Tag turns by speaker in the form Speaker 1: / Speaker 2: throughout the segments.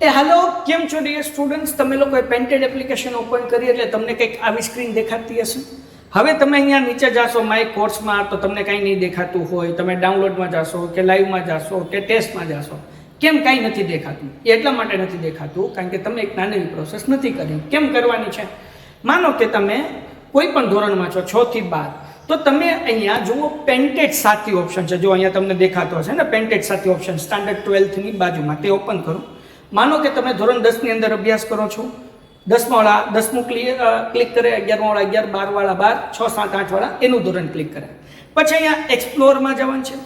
Speaker 1: Hello, કેમ છો dear students? તમે લોકોએ પેન્ટેડ એપ્લિકેશન ઓપન કરી એટલે તમને કંઈક આવી સ્ક્રીન દેખાતી હશે. હવે તમે અહીંયા નીચે જાશો માય કોર્સમાં તો તમને કંઈ નહીં દેખાતું હોય. તમે ડાઉનલોડમાં જાશો કે લાઈવમાં જાશો કે ટેસ્ટમાં જાશો, કેમ કાંઈ નથી દેખાતું? એટલા માટે નથી દેખાતું કારણ કે તમે એક નાની પ્રોસેસ નથી કરી. કેમ કરવાની છે? માનો કે તમે કોઈ પણ ધોરણમાં છો 6 થી 12, તો તમે અહીંયા જુઓ પેન્ટેડ સાથી ઓપ્શન છે. જો અહીંયા તમને દેખાતો હશે ને પેન્ટેડ સાથી ઓપ્શન સ્ટાન્ડર્ડ 12થની બાજુમાં, તે ઓપન કરો. માનો કે તમે ધોરણ 10 ની અંદર અભ્યાસ કરો છો. 10મા વાળા 10મું ક્લિક કરે, 11મા વાળા 11, 12 વાળા 12, 6, 7, 8 વાળા એનું ધોરણ ક્લિક કરે. પછી અહીંયા એક્સપ્લોરમાં જવાનું છે.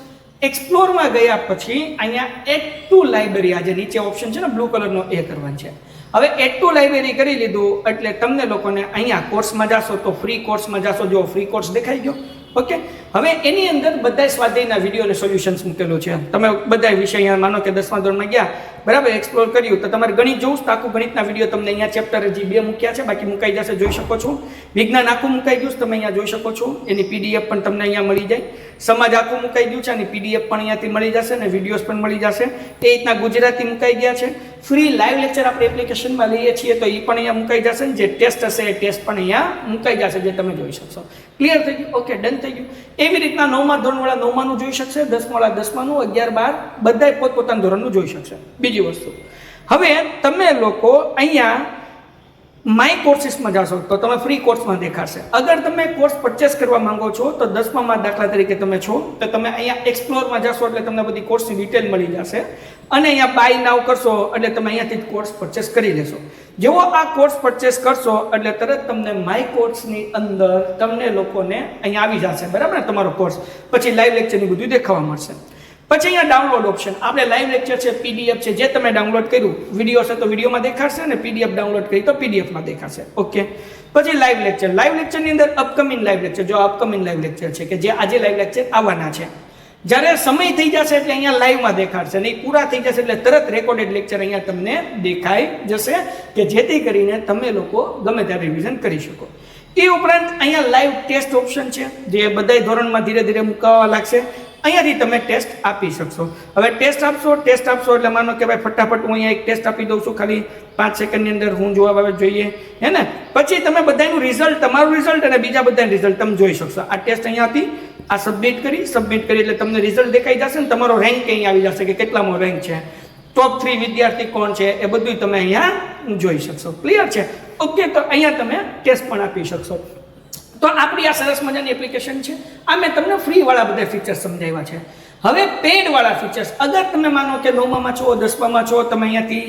Speaker 1: એક્સપ્લોરમાં ગયા પછી અહીંયા એડ ટુ લાઇબ્રેરી, આ જે નીચે ઓપ્શન છે ને બ્લુ કલરનો, એ કરવાનું છે. હવે એડ ટુ લાઇબ્રેરી કરી લીધું એટલે તમને લોકોને અહીંયા કોર્સમાં જાશો તો ફ્રી કોર્સમાં જાશો. જો ફ્રી કોર્સ દેખાઈ ગયો. ઓકે, હવે એની અંદર બધા સ્વાધ્યાયના વિડીયો અને સોલ્યુશન્સ મૂકેલું છે. તમે બધા વિષય અહીંયા માનો કે 10મા ધોરણમાં ગયા, બરાબર, એક્સપ્લોર કર્યું તો તમારે ગણિત જોવું તો આખું ગણિતના વિડીયો તમને અહીંયા ચેપ્ટર હજી 2 મૂક્યા છે, બાકી મુકાઈ જશે, જોઈ શકો છો. વિજ્ઞાન આખું મુકાઈ ગયું તમે અહીંયા જોઈ શકો છો. એની પીડીએફ પણ તમને અહીંયા મળી જાય. સમાજ આખું મુકાઈ ગયું છે, અને પીડીએફ પણ અહીંયાથી મળી જશે અને વિડીયોઝ પણ મળી જશે. એ રીતના ગુજરાતી મુકાઈ ગયા છે. ફ્રી લાઈવ લેક્ચર આપણે એપ્લિકેશનમાં લઈએ છીએ તો એ પણ અહીંયા મુકાઈ જશે. જે ટેસ્ટ હશે એ ટેસ્ટ પણ અહીંયા મુકાઈ જશે, જે તમે જોઈ શકશો. ક્લિયર થઈ ગયું? ઓકે, ડન થઈ ગયું. એવી રીતના 9મા ધોરણવાળા 9માનું જોઈ શકશે, 10મા વાળા 10માનું, 11, 12 બધાય પોતપોતાના ધોરણનું જોઈ શકશે. બીજી વસ્તુ, હવે તમે લોકો અહીંયા માય કોર્સીસમાં જાશો તો તમે ફ્રી કોર્સમાં દેખાશે. અગર તમે કોર્સ પરચેસ કરવા માંગો છો તો 10મામાં દાખલા તરીકે તમે છો તો તમે અહીંયા એક્સપ્લોરમાં જાશો એટલે તમને બધી કોર્સની ડિટેલ મળી જશે. અને અહીંયા બાય નાવ કરશો એટલે તમે અહીંયાથી કોર્સ પરચેસ કરી લેશો. જેવો આ કોર્સ પરચેસ કરશો એટલે તરત તમને માય કોર્સની અંદર તમને લોકોને અહીંયા આવી જશે, બરાબર ને, તમારો કોર્સ. પછી લાઈવ લેક્ચરની બધું દેખાવા મળશે. પછી અહીંયા ડાઉનલોડ ઓપ્શન, આપણે લાઈવ લેક્ચર છે, પીડીએફ છે, જે તમે ડાઉનલોડ કર્યું, વિડીયો છે તો વિડીયોમાં દેખાશે, અને પીડીએફ ડાઉનલોડ કરી તો પીડીએફમાં દેખાશે. ઓકે, પછી લાઈવ લેક્ચર. લાઈવ લેક્ચરની અંદર અપકમિંગ લાઈવ લેક્ચર, જો અપકમિંગ લાઈવ લેક્ચર છે કે જે આજે લાઈવ લેક્ચર આવવાના છે, જ્યારે સમય થઈ જશે એટલે અહીંયા લાઈવમાં દેખાડશે, નહીં પૂરા થઈ જશે એટલે તરત રેકોર્ડેડ લેક્ચર અહીંયા તમને દેખાઈ જશે, કે જેથી કરીને તમે લોકો ગમે ત્યારે રિવિઝન કરી શકો. એ ઉપરાંત અહીંયા લાઈવ ટેસ્ટ ઓપ્શન છે, જે બધા ધોરણમાં ધીરે ધીરે મુકાવા લાગશે. અહીંયાથી તમે ટેસ્ટ આપી શકશો. હવે ટેસ્ટ આપશો એટલે માનો કે ભાઈ ફટાફટ હું અહીંયા એક ટેસ્ટ આપી દઉં છું, ખાલી 5 સેકન્ડની અંદર હું જવાબ આવે જોઈએ, હે ને. પછી તમે બધાનું રિઝલ્ટ, તમારું રિઝલ્ટ અને બીજા બધાનું રિઝલ્ટ તમે જોઈ શકશો. આ ટેસ્ટ અહીંયાથી આ સબમિટ કરી એટલે તમને રિઝલ્ટ દેખાઈ જશે ને તમારો રેન્ક અહીં આવી જશે કે કેટલામો રેન્ક છે, ટોપ 3 વિદ્યાર્થી કોણ છે, એ બધું તમે અહીંયા જોઈ શકશો. ક્લિયર છે? ઓકે, તો અહીંયા તમે ટેસ્ટ પણ આપી શકશો. તો આપણી આ સરસ મજાની એપ્લિકેશન છે. આ મેં તમને ફ્રીવાળા બધા ફીચર્સ સમજાવ્યા છે. હવે પેઇડવાળા ફીચર્સ, અગર તમે માનો કે 9મામાં છો, 10મામાં છો, તમે અહીંયાથી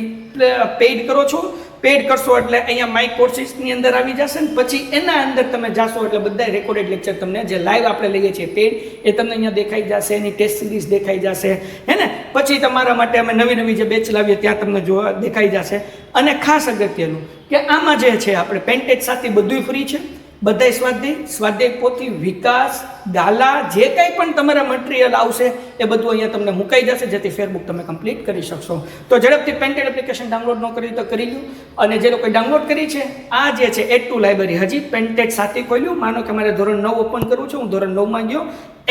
Speaker 1: પેઇડ કરો છો. પેઇડ કરશો એટલે અહીંયા માય કોર્સીસની અંદર આવી જશે ને પછી એના અંદર તમે જાશો એટલે બધા રેકોર્ડેડ લેક્ચર તમને જે લાઈવ આપણે લઈએ છીએ પેઇડ, એ તમને અહીંયા દેખાઈ જશે. એની ટેસ્ટ સિરીઝ દેખાઈ જશે, હે ને. પછી તમારા માટે અમે નવી જે બેચ લાવીએ ત્યાં તમને જોવા દેખાઈ જશે. અને ખાસ અગત્યનું કે આમાં જે છે આપણે પેન્ટેજ સાથે બધું ફ્રી છે. બધા સ્વાધ્યાય પોથી, વિકાસ, દાલા, જે કંઈ પણ તમારા મટીરિયલ આવશે એ બધું અહીંયા તમને મુકાઈ જશે, જેથી ફેરબુક તમે કમ્પ્લીટ કરી શકશો. તો ઝડપથી પેન્ટેડ એપ્લિકેશન ડાઉનલોડ ન કરી તો કરી લો. અને જે લોકોએ ડાઉનલોડ કરી છે, આ જે છે એડ ટુ લાઇબ્રેરી, હજી પેન્ટેડ સાથે ખોલ્યું. માનો કે મારે ધોરણ 9 ઓપન કરવું છે, હું ધોરણ 9માં ગયો,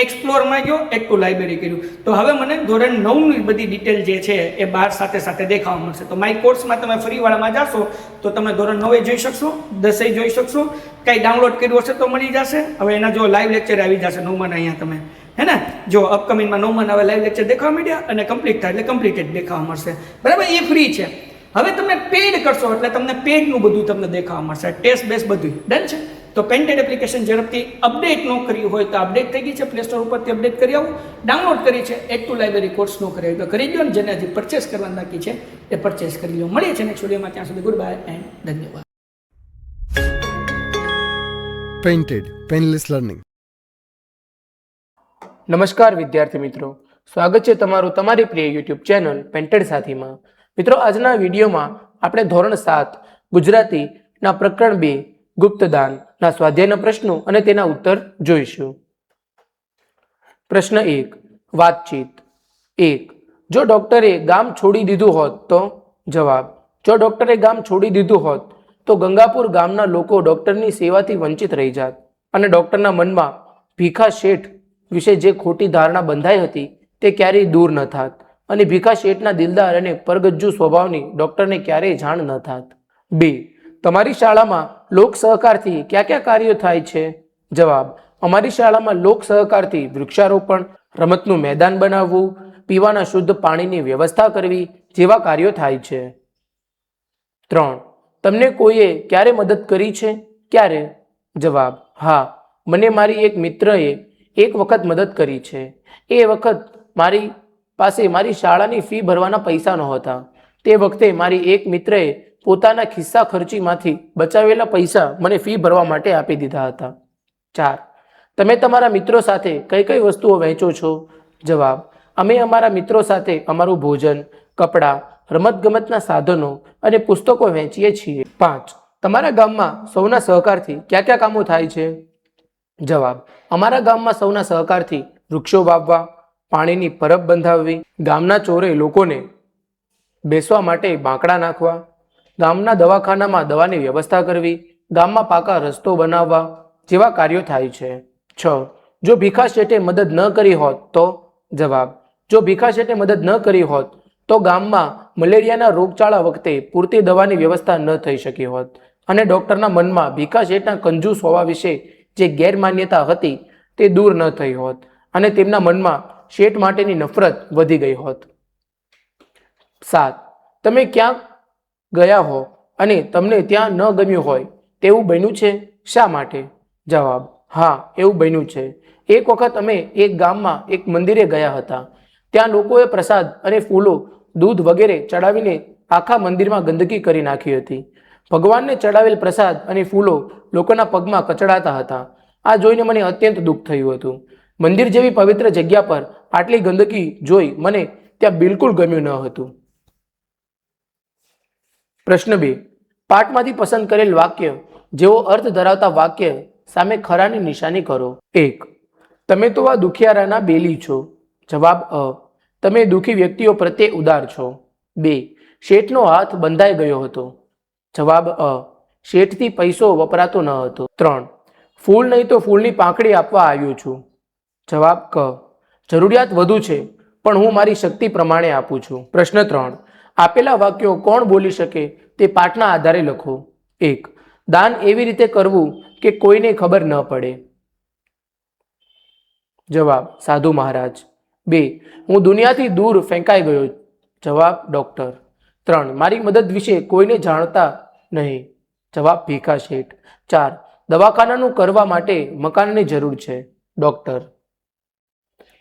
Speaker 1: એક્સપ્લોરમાં ગયો, એડ ટુ લાઇબ્રેરી કર્યું, તો હવે મને ધોરણ 9ની બધી ડિટેલ જે છે એ બહાર સાથે દેખાવા મળશે. તો માય કોર્સમાં તમે ફ્રીવાળામાં જાશો તો તમે ધોરણ 9 જોઈ શકશો, 10 જોઈ શકશો. કંઈ ડાઉનલોડ કર્યું હશે તો મળી જશે. હવે એના જો લાઈવ લેક્ચર આવી જશે 9માના અહીંયા તમે, હે ને. જો અપકમિંગમાં 9માના હવે લાઈવ લેક્ચર દેખાવા માંડ્યા અને કમ્પ્લીટ થાય એટલે કમ્પ્લીટેડ દેખાવા મળશે, બરાબર. એ ફ્રી છે. હવે તમે પેડ કરશો એટલે તમને પેડનું બધું તમને દેખાવા મળશે, ટેસ્ટ બેસ બધું. ડન છે? તો પેન્ટેડ એપ્લિકેશન ઝડપથી અપડેટ ન કર્યું હોય તો અપડેટ થઈ ગઈ છે, પ્લે સ્ટોર ઉપરથી અપડેટ કરી આવું. ડાઉનલોડ કરી છે, એડ ટુ લાઇબ્રેરી કોર્સ ન કરી તો કરી દો, ને જેને હજી પરચેસ કરવાનું બાકી છે એ પરચેસ કરી લો. મળીએ છીએ નેક્સ્ટ વિડીયોમાં. ત્યાં સુધી ગુડ બાય એન્ડ ધન્યવાદ.
Speaker 2: Painted painless learning.
Speaker 3: નમસ્કાર વિદ્યાર્થી મિત્રો, સ્વાગત છે તમારું તમારી પ્રિય યુટ્યુબ ચેનલ પેન્ટેડ સાથીમાં. મિત્રો, આજના વિડીયોમાં આપણે ધોરણ 7 ગુજરાતીના પ્રકરણ 2 ગુપ્તદાનના સ્વાધ્યાયના પ્રશ્નો અને તેના ઉત્તર જોઈશું. પ્રશ્ન 1, વાતચીત. 1. જો ડોક્ટરે ગામ છોડી દીધું હોત તો? જવાબ: જો ડોક્ટરે ગામ છોડી દીધું હોત તો ગંગાપુર ગામના લોકો ડોક્ટરની સેવાથી વંચિત રહી જાત અને ડોક્ટરના મનમાં ભીખા શેઠ વિશે જે ખોટી ધારણા બંધાઈ હતી તે ક્યારેય દૂર ન થાત. અને ભીખા શેઠના દિલદાર અને પરગજ્જુ સ્વભાવની ડૉક્ટરને ક્યારેય જાણ ન થાત. 2. તમારી શાળામાં લોક સહકારથી કયા કયા કાર્યો થાય છે? જવાબ: અમારી શાળામાં લોક સહકારથી વૃક્ષારોપણ, રમતનું મેદાન બનાવવું, પીવાના શુદ્ધ પાણીની વ્યવસ્થા કરવી જેવા કાર્યો થાય છે. 3. તમને કોઈએ ક્યારે મદદ કરી છે? ક્યારે? જવાબ: હા, મને મારી એક મિત્રએ એક વખત મદદ કરી છે. એ વખત મારી પાસે મારી શાળાની ફી ભરવાના પૈસા નહોતા. તે વખતે મારી એક મિત્રએ પોતાના ખિસ્સા ખર્ચીમાંથી બચાવેલા પૈસા મને ફી ભરવા માટે આપી દીધા હતા. 4. તમે તમારા મિત્રો સાથે કઈ કઈ વસ્તુઓ વહેંચો છો? જવાબ: અમે અમારા મિત્રો સાથે અમારું ભોજન, કપડાં, રમતગમતના સાધનો અને પુસ્તકો વહેંચીએ છીએ. 5. તમારા ગામમાં સૌના સહકારથી કયા કયા કામો થાય છે? જવાબ: અમારા ગામમાં સૌના સહકારથી વૃક્ષો વાવવા, પાણીની પરબ બંધાવવી, ગામના ચોરે લોકોને બેસવા માટે બાંકડા નાખવા, ગામના દવાખાનામાં દવાની વ્યવસ્થા કરવી, ગામમાં પાકા રસ્તો બનાવવા જેવા કાર્યો થાય છે. 6. જો ભીખા શેઠે મદદ ન કરી હોત તો? જવાબ: જો ભીખા શેઠે મદદ ન કરી હોત તો ગામમાં મલેરિયાના રોગચાળા વખતે પૂરતી દવાની વ્યવસ્થા ન થઈ શકી હોત અને ડૉક્ટરના મનમાં ભીખા શેઠના કંજૂસ હોવા વિશે જે ગેરમાન્યતા હતી તે દૂર ન થઈ હોત અને તેમના મનમાં શેઠ માટેની નફરત વધી ગઈ હોત. 7. તમે ક્યાંક ગયા હો અને તમને ત્યાં ન ગમ્યું હોય તેવું બન્યું છે? શા માટે? જવાબ: હા, એવું બન્યું છે. એક વખત અમે એક ગામમાં એક મંદિરે ગયા હતા. ત્યાં લોકોએ પ્રસાદ અને ફૂલો, દૂધ વગેરે ચડાવીને આખા મંદિરમાં ગંદકી કરી નાખી હતી. ભગવાનને ચડાવેલ પ્રસાદ અને ફૂલો લોકોના પગમાં કચડાતા હતા. આ જોઈને મને અત્યંત દુઃખ થયું હતું. મંદિર જેવી પવિત્ર જગ્યા પર આટલી ગંદકી જોઈ મને ત્યાં બિલકુલ ગમ્યું ન હતું. પ્રશ્ન 2. પાઠમાંથી પસંદ કરેલ વાક્ય જેવો અર્થ ધરાવતા વાક્ય સામે ખરાની નિશાની કરો. 1. તમે તો આ દુખિયારાના બેલી છો. જવાબ: અ. તમે દુઃખી વ્યક્તિઓ પ્રત્યે ઉદાર છો. 2. શેઠનો હાથ બંધાઈ ગયો હતો. જવાબ: અ. શેઠથી પૈસો વપરાતો ન હતો. 3. ફૂલ નહીં તો ફૂલની પાંખડી આપવા આવ્યો છું. જવાબ: ક. જરૂરિયાત વધુ છે પણ હું મારી શક્તિ પ્રમાણે આપું છું. પ્રશ્ન 3. આપેલા વાક્યો કોણ બોલી શકે તે પાઠના આધારે લખો. 1. દાન એવી રીતે કરવું કે કોઈને ખબર ન પડે. જવાબ: સાધુ મહારાજ. 2. હું દુનિયાથી દૂર ફેંકાઈ ગયો. જવાબ: ડૉક્ટર. 3. મારી મદદ વિશે કોઈને જાણતા નહીં. જવાબ: ભીખા શેઠ. 4. દવાખાનાનું કરવા માટે મકાનની જરૂર છે. ડૉક્ટર.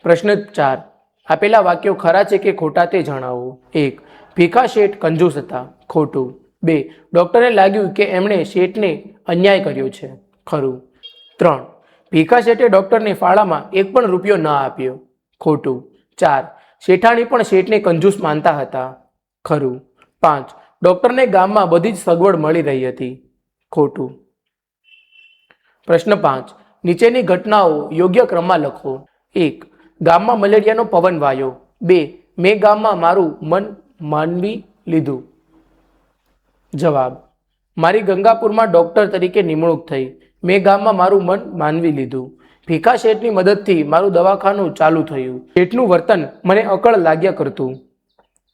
Speaker 3: પ્રશ્ન 4. આપેલા વાક્યો ખરા છે કે ખોટા તે જણાવો. 1. ભીખા શેઠ કંજૂસ હતા. ખોટું. 2. ડૉક્ટરને લાગ્યું કે એમણે શેઠને અન્યાય કર્યો છે. ખરું. 3. ભીખા શેઠે ડૉક્ટરને ફાળામાં એક પણ રૂપિયો ન આપ્યો. ખોટું. 4. શેઠાણી પણ શેઠને કંજૂસ માનતા હતા. ખરું. 5. ડૉક્ટરને ગામમાં બધી જ સગવડ મળી રહી હતી. ખોટું. પ્રશ્ન 5. નીચેની ઘટનાઓ યોગ્ય ક્રમમાં લખો. 1. ગામમાં મલેરિયાનો પવન વાયો. 2. મેં ગામમાં મારું મન માનવી લીધું. જવાબ: મારી ગંગાપુરમાં ડૉક્ટર તરીકે નિમણૂક થઈ. મેં ગામમાં મારું મન માનવી લીધું. ભીખા શેઠની મદદથી મારું દવાખાનું ચાલુ થયું. શેઠનું વર્તન મને અકળ લાગ્યા કરતું.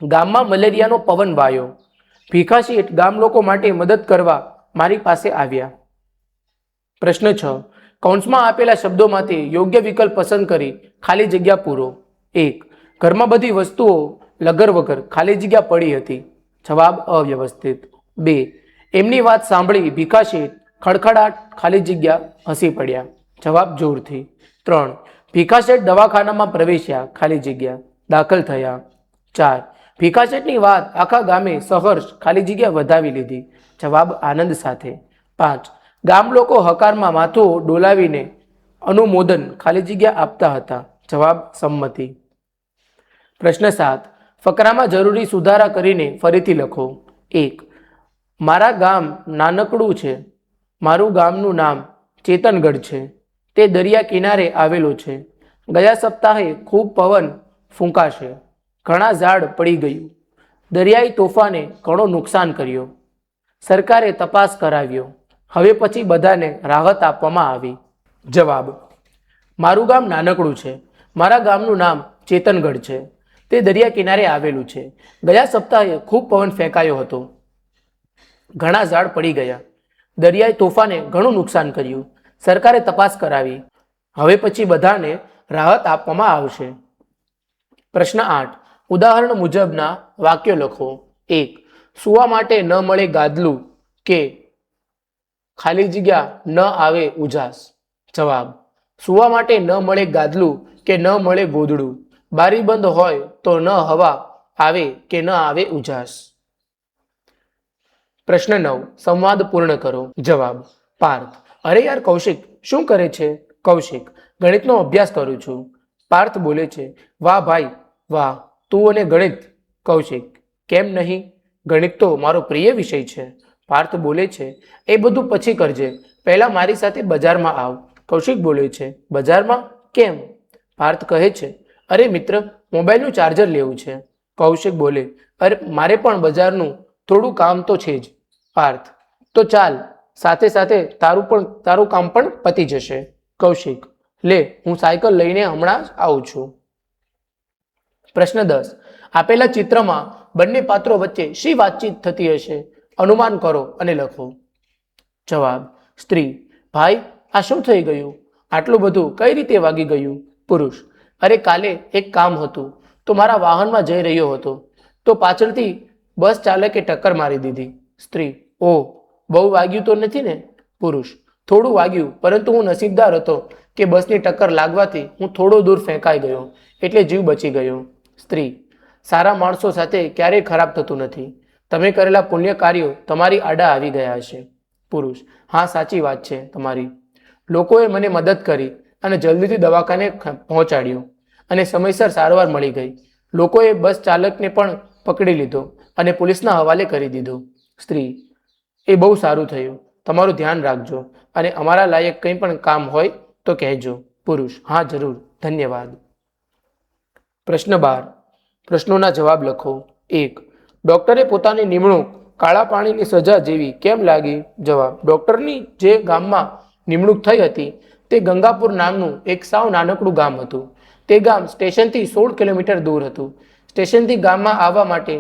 Speaker 3: ગામમાં મલેરિયાનો પવન વાયો. ભીખા શેઠ ગામ લોકો માટે મદદ કરવા મારી પાસે આવ્યા. પ્રશ્ન 6. કૌંસમાં આપેલા શબ્દોમાંથી યોગ્ય વિકલ્પ પસંદ કરી ખાલી જગ્યા પૂરો. 1. ઘરમાં બધી વસ્તુઓ લગર વગર ખાલી જગ્યા પડી હતી. જવાબ: અવ્યવસ્થિત. 2. એમની વાત સાંભળી ભીખા શેઠ ખડખડાટ ખાલી જગ્યા હસી પડ્યા. જવાબ: જોરથી. 3. ભીખા શેઠ દવાખાનામાં પ્રવેશ્યા. ખાલી જગ્યા દાખલ થયા. 4. ભીખા શેઠની વાત આખા ગામે સહર્ષ ખાલી જગ્યા વધાવી લીધી. જવાબ: આનંદ સાથે. 5. ગામ લોકો હકારમાં માથું ડોલાવીને અનુમોદન ખાલી જગ્યા આપતા હતા. જવાબ: સંમતિ. પ્રશ્ન 7. ફકરામાં જરૂરી સુધારા કરીને ફરીથી લખો. 1. મારા ગામ નાનકડું છે. મારું ગામનું નામ ચેતનગઢ છે. તે દરિયા કિનારે આવેલો છે. ગયા સપ્તાહે ખૂબ પવન ફૂંકાશે. ઘણા ઝાડ પડી ગયું. દરિયાઈ તોફાને ઘણો નુકસાન કર્યો. સરકારે તપાસ કરાવ્યો. હવે પછી બધાને રાહત આપવામાં આવી. જવાબ: મારું ગામ નાનકડું છે. મારા ગામનું નામ ચેતનગઢ છે. તે દરિયા કિનારે આવેલું છે. ગયા સપ્તાહે ખૂબ પવન ફેંકાયો હતો. ઘણા ઝાડ પડી ગયા. દરિયાઈ તોફાને ઘણું નુકસાન કર્યું. સરકારે તપાસ કરાવી. હવે પછી બધાને રાહત આપવામાં આવશે. પ્રશ્ન 8. ઉદાહરણ મુજબના વાક્યો લખો. 1. સૂવા માટે ન મળે ગાદલું કે ખાલી જગ્યા ન આવે ઉજાસ. જવાબ: સૂવા માટે ન મળે ગાદલું કે ન મળે ગોદડું. બારી બંધ હોય તો ન હવા આવે કે ન આવે ઉજાસ. પ્રશ્ન 9. સંવાદ પૂર્ણ કરો. જવાબ: પાર્થ: અરે યાર કૌશિક, શું કરે છે? કૌશિક: ગણિતનો અભ્યાસ કરું છું. પાર્થ બોલે છે, વાહ ભાઈ વાહ, તું અને ગણિત. કૌશિક: કેમ નહીં? ગણિત તો મારો પ્રિય વિષય છે. પાર્થ બોલે છે, એ બધું પછી કરજે, પહેલા મારી સાથે બજારમાં આવ. કૌશિક બોલે છે, બજારમાં? કેમ? પાર્થ કહે છે, અરે મિત્ર, મોબાઈલનું ચાર્જર લેવું છે. કૌશિક બોલે, અરે મારે પણ બજારનું થોડું કામ તો છે જ. પાર્થ: તો ચાલ, સાથે સાથે તારું કામ પણ પતી જશે. કૌશિક: લે, હું સાયકલ લઈને હમણાં જ આવું છું. પ્રશ્ન 10. આપેલા ચિત્રમાં બંને પાત્રો વચ્ચે શી વાતચીત થતી હશે? અનુમાન કરો અને લખો. જવાબ: સ્ત્રી: ભાઈ, આ શું થઈ ગયું? આટલું બધું કઈ રીતે વાગી ગયું? પુરુષ: અરે કાલે એક કામ હતું તો મારા વાહનમાં જઈ રહ્યો હતો તો પાછળથી બસ ચાલકે ટક્કર મારી દીધી. સ્ત્રી: ઓહ, બહુ વાગ્યું તો નથી ને? પુરુષ: થોડું વાગ્યું, પરંતુ હું નસીબદાર હતો કે બસની ટક્કર લાગવાથી હું થોડો દૂર ફેંકાઈ ગયો, એટલે જીવ બચી ગયો. સ્ત્રી: સારા માણસો સાથે ક્યારેય ખરાબ થતું નથી. તમે કરેલા પુણ્ય કાર્યો તમારી આડા આવી ગયા હશે. પુરુષ: હા, સાચી વાત છે તમારી. લોકોએ મને મદદ કરી અને જલ્દીથી દવાખાને પહોંચાડ્યો અને સમયસર સારવાર મળી ગઈ. લોકોએ બસ ચાલકને પણ પકડી લીધો અને પોલીસના હવાલે કરી દીધો. સ્ત્રી: એ બહુ સારું થયું. તમારું ધ્યાન રાખજો અને અમારા લાયક કંઈ પણ કામ હોય તો કહેજો. પુરુષ: હા જરૂર, ધન્યવાદ. પ્રશ્ન 12. પ્રશ્નોના જવાબ લખો. 1. ડોક્ટરે પોતાની નિમણૂક કાળા પાણીની સજા જેવી કેમ લાગી? જવાબ: ડોક્ટરની જે ગામમાં નિમણૂક થઈ હતી તે ગંગાપુર નામનું એક સાવ નાનકડું ગામ હતું. તે ગામ સ્ટેશનથી 16 કિલોમીટર દૂર હતું. સ્ટેશનથી ગામમાં આવવા માટે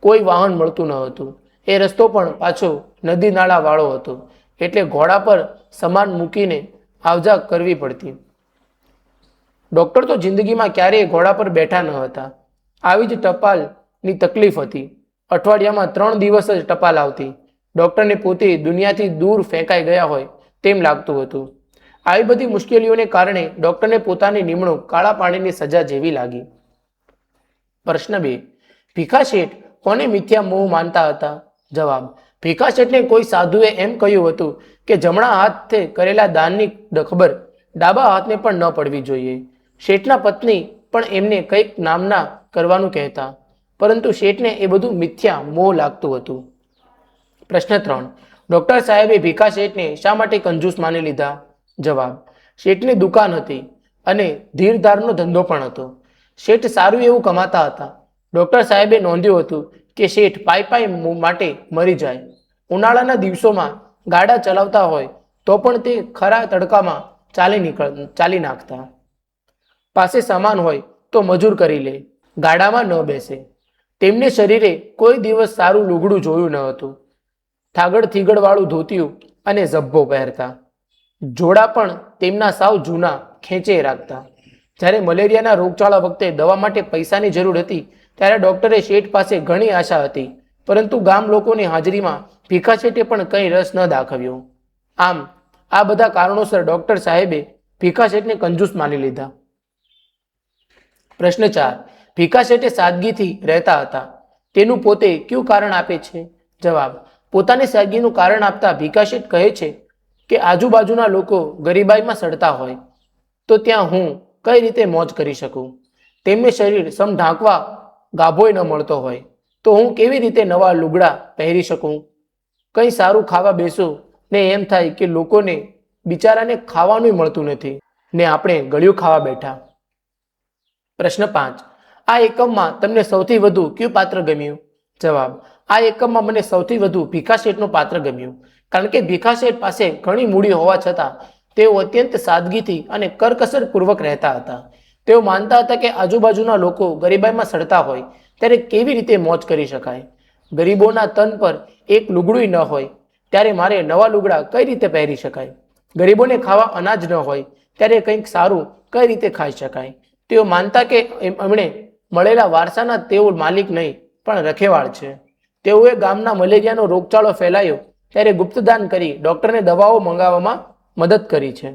Speaker 3: કોઈ વાહન મળતું ન હતું. એ રસ્તો પણ પાછો નદી નાળાવાળો હતો, એટલે ઘોડા પર સામાન મૂકીને આવજા કરવી પડતી. ડોક્ટર તો જિંદગીમાં ક્યારેય ઘોડા પર બેઠા ન હતા. આવી જ ટપાલની તકલીફ હતી. અઠવાડિયામાં 3 દિવસ જ ટપાલ આવતી. ડોક્ટરને પોતે દુનિયાથી દૂર ફેંકાઈ ગયા હોય તેમ લાગતું હતું. આવી બધી મુશ્કેલીઓને કારણે ડોક્ટરને પોતાની નિમણૂક કાળા પાણીની સજા જેવી લાગી. પ્રશ્ન 2. ભીખા શેઠ કોને મિથ્યા મોહ માનતા હતા? જવાબ: ભીખા શેઠને કોઈ સાધુએ એમ કહ્યું હતું કે જમણા હાથે કરેલા દાનની ખબર ડાબા હાથને પણ ન પડવી જોઈએ. શેઠના પત્ની પણ એમને કંઈક નામના કરવાનું કહેતા, પરંતુ શેઠને એ બધું મિથ્યા મોહ લાગતું હતું. પ્રશ્ન 3. ડોક્ટર સાહેબે ભીખા શેઠને શા માટે કંજૂસ માની લીધા? જવાબ: શેઠની દુકાન હતી અને ધીરધારનો ધંધો પણ હતો. શેઠ સારું એવું કમાતા હતા. ડોક્ટર સાહેબે નોંધ્યું હતું કે શેઠ પાઈ માટે મરી જાય. ઉનાળાના દિવસોમાં ગાડા ચલાવતા હોય તો પણ તે ખરા તડકામાં ચાલી નાખતા. પાસે સામાન હોય તો મજૂર કરી લે, ગાડામાં ન બેસે. તેમને શરીરે કોઈ દિવસ સારું લુગડું જોયું ન હતું. થાગડ થીગડવાળું ધોતિયું અને ઝભ્ભો પહેરતા. જોડા પણ તેમના સાવ જૂના ખેંચે રાખતા. જ્યારે મલેરિયાના રોગચાળા વખતે દવા માટે પૈસાની જરૂર હતી ત્યારે ડોક્ટરે શેઠ પાસે ઘણી આશા હતી, પરંતુ ગામ લોકોની હાજરીમાં ભીખા શેઠે પણ કંઈ રસ ન દાખવ્યો. આમ આ બધા કારણોસર ડોક્ટર સાહેબે ભીખા શેઠને કંજૂસ માની લીધા. પ્રશ્ન 4. ભીખા શેઠે સાદગીથી રહેતા હતા. તેનું પોતે કયું કારણ આપે છે? જવાબ: પોતાની સાદગીનું કારણ આપતા ભીખા શેઠ કહે છે કે આજુબાજુના લોકો ગરીબાઈમાં સડતા હોય તો ત્યાં હું કઈ રીતે મોજ કરી શકું? તેમને શરીર સમ ઢાંકવા ગાભોય ન મળતો હોય તો હું કેવી રીતે નવા લુગડા પહેરી શકું? કંઈ સારું ખાવા બેસું ને એમ થાય કે લોકોને બિચારાને ખાવાનું મળતું નથી ને આપણે ગળ્યું ખાવા બેઠા. પ્રશ્ન 5. આ એકમમાં તમને સૌથી વધુ કયું પાત્ર ગમ્યું? જવાબ: આ એકમમાં મને સૌથી વધુ ભીખા શેઠનું પાત્ર ગમ્યું, કારણ કે ભીખા શેઠ પાસે ઘણી મૂડી હોવા છતાં તેઓ અત્યંત સાદગીથી અને કરકસરપૂર્વક રહેતા હતા. તેઓ માનતા હતા કે આજુબાજુના લોકો ગરીબાઈમાં સડતા હોય ત્યારે કેવી રીતે મોજ કરી શકાય. ગરીબોના તન પર એક લુગડું ન હોય ત્યારે મારે નવા લુગડા કઈ રીતે પહેરી શકાય. ગરીબોને ખાવા અનાજ ન હોય ત્યારે કંઈક સારું કઈ રીતે ખાઈ શકાય. તેઓ માનતા કે એમણે મળેલા વારસાના તેઓ માલિક નહીં પણ રખેવાળ છે. તેઓએ ગામના મલેરિયાનો રોગચાળો ફેલાયો ત્યારે ગુપ્તદાન કરી ડૉક્ટરને દવાઓ મંગાવવામાં મદદ કરી છે.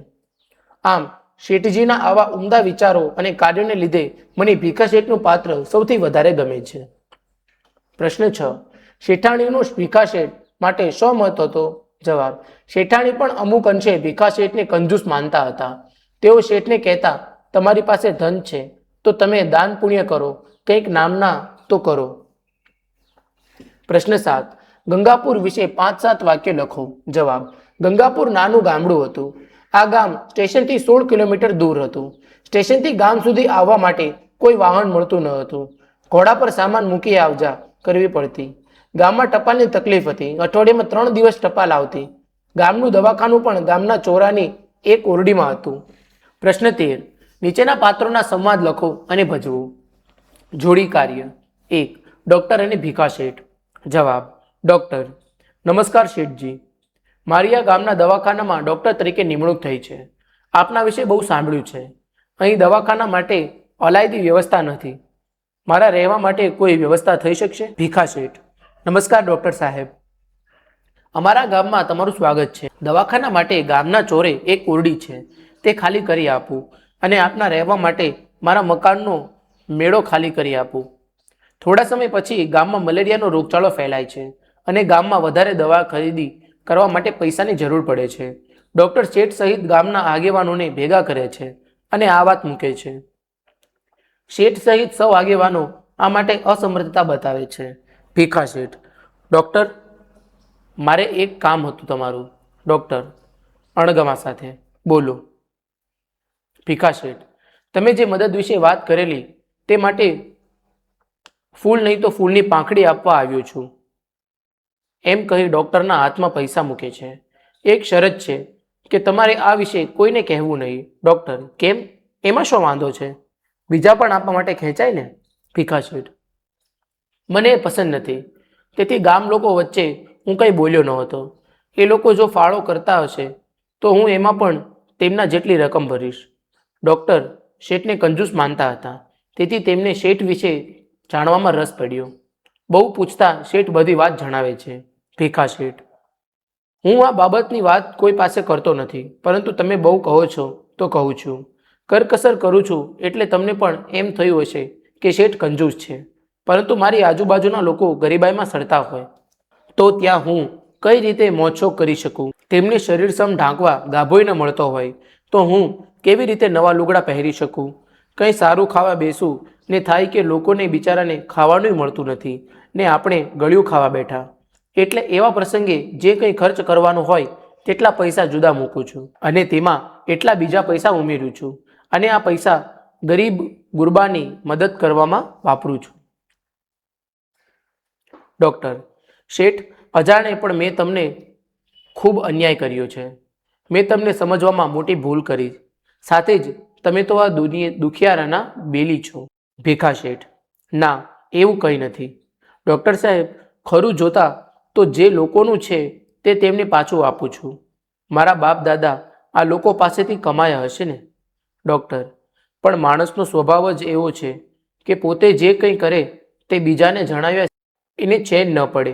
Speaker 3: આમ શેઠજીના આવા ઉમદા વિચારો અને કાર્યોને લીધે મને ભીખા શેઠનું પાત્ર સૌથી વધારે ગમે છે. પ્રશ્ન 6. શેઠાણીનો ભીખા શેઠ માટે શો મત હતો? જવાબ: શેઠાણી પણ અમુક અંશે ભીખા શેઠને કંજૂસ માનતા હતા. તેઓ શેઠને કહેતા, તમારી પાસે ધન છે તો તમે દાન પુણ્ય કરો, કંઈક નામના તો કરો. પ્રશ્ન 7. ગંગાપુર વિશે 5-7 વાક્ય લખો. જવાબ: ગંગાપુર નાનું ગામડું હતું. આ ગામ સ્ટેશનથી 16 કિલોમીટર દૂર હતું. સ્ટેશનથી ગામ સુધી આવવા માટે કોઈ વાહન મળતું ન હતું. ઘોડા પર સામાન મૂકી આવજા કરવી પડતી. ગામમાં ટપાલની તકલીફ હતી. અઠવાડિયામાં 3 દિવસ ટપાલ આવતી. ગામનું દવાખાનું પણ ગામના ચોરાની એક ઓરડીમાં હતું. પ્રશ્ન 13. નીચેના પાત્રોના સંવાદ લખો અને ભજવો. જોડી કાર્ય. 1. ડૉક્ટર અને ભીખા શેઠ. જવાબ: ડૉક્ટર: નમસ્કાર શેઠજી, મારી આ ગામના દવાખાનામાં ડૉક્ટર તરીકે નિમણૂક થઈ છે. આપના વિશે બહુ સાંભળ્યું છે. અહીં દવાખાના માટે અલાયદી વ્યવસ્થા નથી. મારા રહેવા માટે કોઈ વ્યવસ્થા થઈ શકશે? ભીખા શેઠ: નમસ્કાર ડૉક્ટર સાહેબ, અમારા ગામમાં તમારું સ્વાગત છે. દવાખાના માટે ગામના ચોરે એક ઓરડી છે, તે ખાલી કરી આપું અને આપના રહેવા માટે મારા મકાનનો મેળો ખાલી કરી આપું. થોડા સમય પછી ગામમાં મલેરિયાનો રોગચાળો ફેલાય છે અને ગામમાં વધારે દવા ખરીદી કરવા માટે પૈસાની જરૂર પડે છે. ડૉક્ટર શેઠ સહિત ગામના આગેવાનોને ભેગા કરે છે અને આ વાત મૂકે છે. શેઠ સહિત સૌ આગેવાનો આ માટે અસમર્થતા બતાવે છે. ભીખા શેઠ: ડૉક્ટર, મારે એક કામ હતું તમારું. ડૉક્ટર અણગમા સાથે: બોલો. ભીખા શેઠ: તમે જે મદદ વિશે વાત કરેલી તે માટે ફૂલ નહીં તો ફૂલની પાંખડી આપવા આવ્યો છું. એમ કહી ડૉક્ટરના હાથમાં પૈસા મૂકે છે. એક શરત છે કે તમારે આ વિશે કોઈને કહેવું નહીં. ડૉક્ટર: કેમ? એમાં શું વાંધો છે? બીજા પણ આપવા માટે ખેંચાય ને? ભીખા શેઠ: મને એ પસંદ નથી, તેથી ગામ લોકો વચ્ચે હું કંઈ બોલ્યો નહોતો. એ લોકો જો ફાળો કરતા હશે તો હું એમાં પણ તેમના જેટલી રકમ ભરીશ. ડૉક્ટર શેઠને કંજૂસ માનતા હતા, તેથી તેમને શેઠ વિશે જાણવામાં રસ પડ્યો. બહુ પૂછતા શેઠ બધી વાત જણાવે છે. ભીખા શેઠ: હું આ બાબતની વાત કોઈ પાસે કરતો નથી, પરંતુ તમે બહુ કહો છો તો કહું છું. કરકસર કરું છું એટલે તમને પણ એમ થયું હશે કે શેઠ કંજૂસ છે, પરંતુ મારી આજુબાજુના લોકો ગરીબાઈમાં સડતા હોય તો ત્યાં હું કઈ રીતે મોજશોખ કરી શકું? તેમને શરીર સમ ઢાંકવા ગાભોય ન મળતો હોય તો હું કેવી રીતે નવા લુગડા પહેરી શકું? કંઈ સારું ખાવા બેસું ને થાય કે લોકોને બિચારાને ખાવાનું મળતું નથી ને આપણે ગળ્યું ખાવા બેઠા. એટલે એવા પ્રસંગે જે કંઈ ખર્ચ કરવાનો હોય તેટલા પૈસા જુદા મૂકું છું અને તેમાં એટલા બીજા પૈસા ઉમેરું છું અને આ પૈસા ગરીબ ગુરબાની મદદ કરવામાં વાપરું છું. ડૉક્ટર: શેઠ, અજાણે પણ મેં તમને ખૂબ અન્યાય કર્યો છે. મેં તમને સમજવામાં મોટી ભૂલ કરી. સાથે જ તમે તો આ દુખિયારાના બેલી છો. ભીખા શેઠ: ના, એવું કંઈ નથી. ડૉક્ટર સાહેબ, ખરું જોતા તો જે લોકોનું છે તે તેમને પાછું આપું છું. મારા બાપ દાદા આ લોકો પાસેથી કમાયા હશે ને? ડૉક્ટર: પણ માણસનો સ્વભાવ જ એવો છે કે પોતે જે કંઈ કરે તે બીજાને જણાવ્યા એને ચેન ન પડે.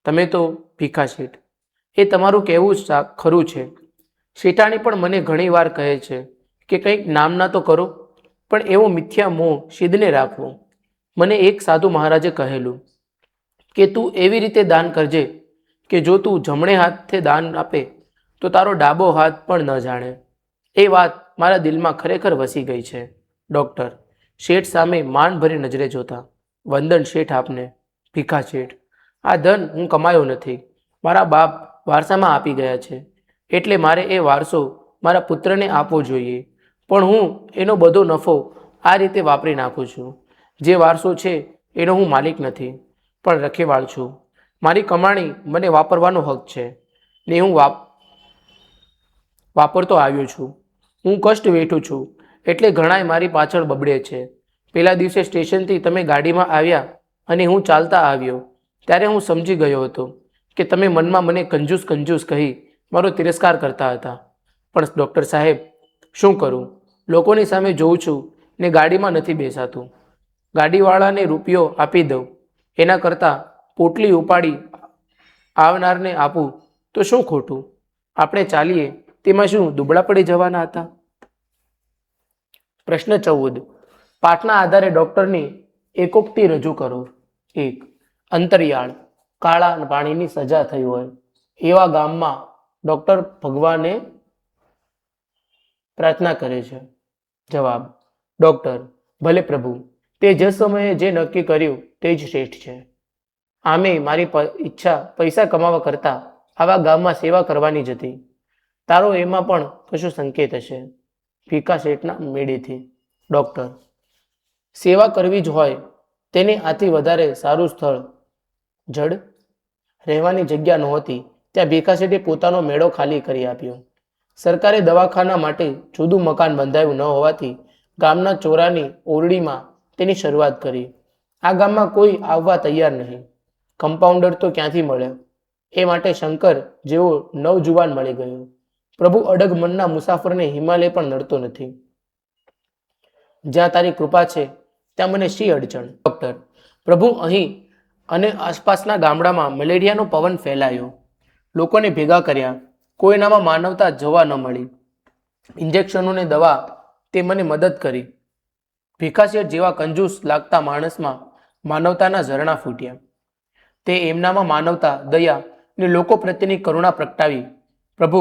Speaker 3: તમે તો ભીખા શેઠ: એ તમારું કહેવું ખરું છે. શેઠાણી પણ મને ઘણીવાર કહે છે કે કંઈક નામના તો કરો, પણ એવો મિથ્યા મોહ સિદ્ધને રાખવો. મને એક સાધુ મહારાજે કહેલું કે તું એવી રીતે દાન કરજે કે જો તું જમણે હાથે દાન આપે તો તારો ડાબો હાથ પણ ન જાણે. એ વાત મારા દિલમાં ખરેખર વસી ગઈ છે. ડૉક્ટર શેઠ સામે માન ભરી નજરે જોતા: વંદન શેઠ આપને. ભીખા શેઠ: આ ધન હું કમાયો નથી, મારા બાપ વારસામાં આપી ગયા છે, એટલે મારે એ વારસો મારા પુત્રને આપવો જોઈએ, પણ હું એનો બધો નફો આ રીતે વાપરી નાખું છું. જે વારસો છે એનો હું માલિક નથી, પણ રખેવાળ છું. મારી કમાણી મને વાપરવાનો હક છે ને હું વાપરતો આવ્યો છું. હું કષ્ટ વેઠું છું એટલે ઘણાય મારી પાછળ બબડે છે. પેલા દિવસે સ્ટેશનથી તમે ગાડીમાં આવ્યા અને હું ચાલતા આવ્યો ત્યારે હું સમજી ગયો હતો કે તમે મનમાં મને કંજૂસ કંજૂસ કહી મારો તિરસ્કાર કરતા હતા. પણ ડૉક્ટર સાહેબ, શું કરું? લોકોની સામે જોઉં છું ને ગાડીમાં નથી બેસાતું. ગાડીવાળાને રૂપિયો આપી દઉં એના કરતાં પોટલી ઉપાડી આવનારને આપું તો શું ખોટું? આપણે ચાલીએ તેમાં શું દુબળા પડી જવાના હતા? પ્રશ્ન 14. પાઠના આધારે ડૉક્ટરની એકોક્તિ રજૂ કરો. 1. અંતરિયાળ, કાળા પાણીની સજા થઈ હોય એવા ગામમાં ડૉક્ટર ભગવાને પ્રાર્થના કરે છે. જવાબ: ડૉક્ટર: ભલે પ્રભુ, તે જે સમયે જે નક્કી કર્યું તે જ શ્રેષ્ઠ છે. આમે મારી ઈચ્છા પૈસા કમાવા કરતાં આવા ગામમાં સેવા કરવાની જ હતી. તારો એમાં પણ કશો સંકેત હશે. ભીખા શેઠના મેળેથી. ડૉક્ટર: સેવા કરવી જ હોય તેને આથી વધારે સારું સ્થળ જડ રહેવાની જગ્યા નહોતી ત્યાં ભીખા શેઠે પોતાનો મેળો ખાલી કરી આપ્યો. સરકારે દવાખાના માટે જુદું મકાન બંધાયું ન હોવાથી ગામના ચોરાની ઓરડીમાં તેની શરૂઆત કરી. આ ગામમાં કોઈ આવવા તૈયાર નહીં. કમ્પાઉન્ડર તો ક્યાંથી મળે? એ માટે શંકર જેવો નવજુવાન મળી ગયો. પ્રભુ અડગ મનના મુસાફરને હિમાલય પણ નડતો નથી. જ્યાં તારી કૃપા છે ત્યાં મને શી અડચણ? ડૉક્ટર: પ્રભુ, અહીં અને આસપાસના ગામડામાં મલેરિયાનો પવન ફેલાયો. લોકોને ભેગા કર્યા. કોઈનામાં માનવતા જોવા ન મળી. ઇન્જેક્શનોને દવા તે મને મદદ કરી. ભીખાશેઠ જેવા કંજૂસ લાગતા માણસમાં માનવતાના ઝરણા ફૂટ્યા. તે એમનામાં માનવતા, દયા ને લોકો પ્રત્યેની કરુણા પ્રગટાવી. પ્રભુ,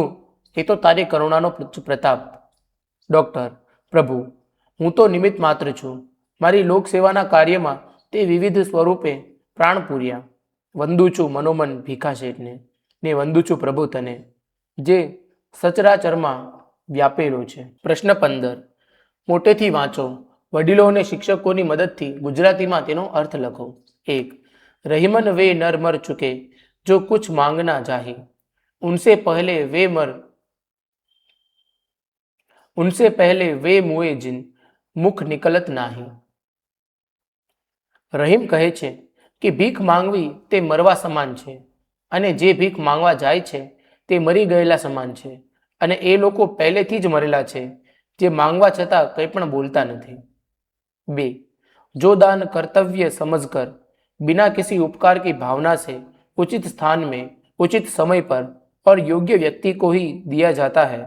Speaker 3: એ તો તારી કરુણાનો પ્રતાપ. ડૉક્ટર: પ્રભુ, હું તો નિમિત્ત માત્ર છું. મારી લોકસેવાના કાર્યમાં તે વિવિધ સ્વરૂપે પ્રાણ પૂર્યા. વંદુ છું મનોમન ભીખાશેઠને ને વંદુ છું પ્રભુ તને, જે સચરાચરમાં વ્યાપેલો છે. પ્રશ્ન 15. મોટેથી વાંચો. વડીલો અને શિક્ષકોની મદદથી ગુજરાતીમાં તેનો અર્થ લખો. 1. રહીમન વે નર મર ચુકે જો કુછ માંગના ચાહી, ઉનસે પહેલે વે મુએ જીન મુખ નિકલત નાહી. રહીમ કહે છે કે ભીખ માંગવી તે મરવા સમાન છે અને જે ભીખ માંગવા જાય છે તે મરી ગયેલા સમાન છે અને એ લોકો પહેલેથી જ મરેલા છે જે માંગવા છતાં કંઈ પણ બોલતા નથી. 2. जो दान कर्तव्य समझकर बिना किसी उपकार की भावना से उचित स्थान में उचित समय पर और योग्य व्यक्ति को ही दिया जाता है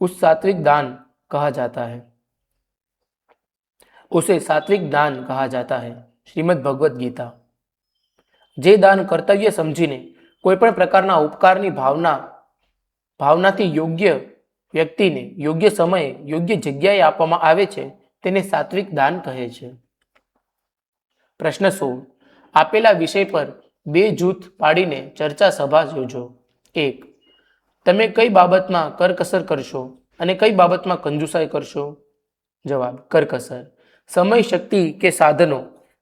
Speaker 3: उस सात्विक दान कहा जाता है उसे सात्विक दान कहा जाता है. શ્રીમદ ભગવદ્ ગીતા. જે દાન કર્તવ્ય સમજીને કોઈ પણ પ્રકારના ઉપકારની ભાવનાથી યોગ્ય વ્યક્તિને યોગ્ય સમયે યોગ્ય જગ્યાએ આપવામાં આવે છે તેને સાત્વિક દાન કહે છે. પ્રશ્ન 16. આપેલા વિષય પર 2 જૂથ પાડીને ચર્ચા સભા યોજો. 1. તમે કઈ બાબતમાં કરકસર કરશો અને કઈ બાબતમાં કંજુસાઈ કરશો? જવાબ: કરકસર. સમય, શક્તિ કે સાધનો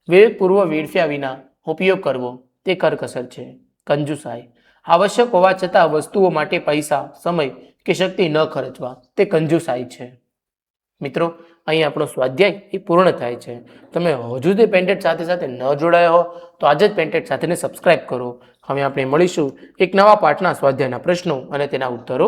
Speaker 3: વિવેકપૂર્વક વેડફ્યા વિના ઉપયોગ કરવો તે કરકસર છે. કંજુસાઈ. આવશ્યક હોવા છતાં વસ્તુઓ માટે પૈસા, સમય કે શક્તિ ન ખર્ચવા તે કંજુસાઈ છે. મિત્રો, અહીં આપણો સ્વાધ્યાય એ પૂર્ણ થાય છે. તમે હજુ સુધી પેન્ટેડ સાથે ન જોડાયા હો તો આજે જ પેન્ટેડ સાથેને સબસ્ક્રાઇબ કરો. હવે આપણે મળીશું એક નવા પાઠના સ્વાધ્યાયના પ્રશ્નો અને તેના ઉત્તરો.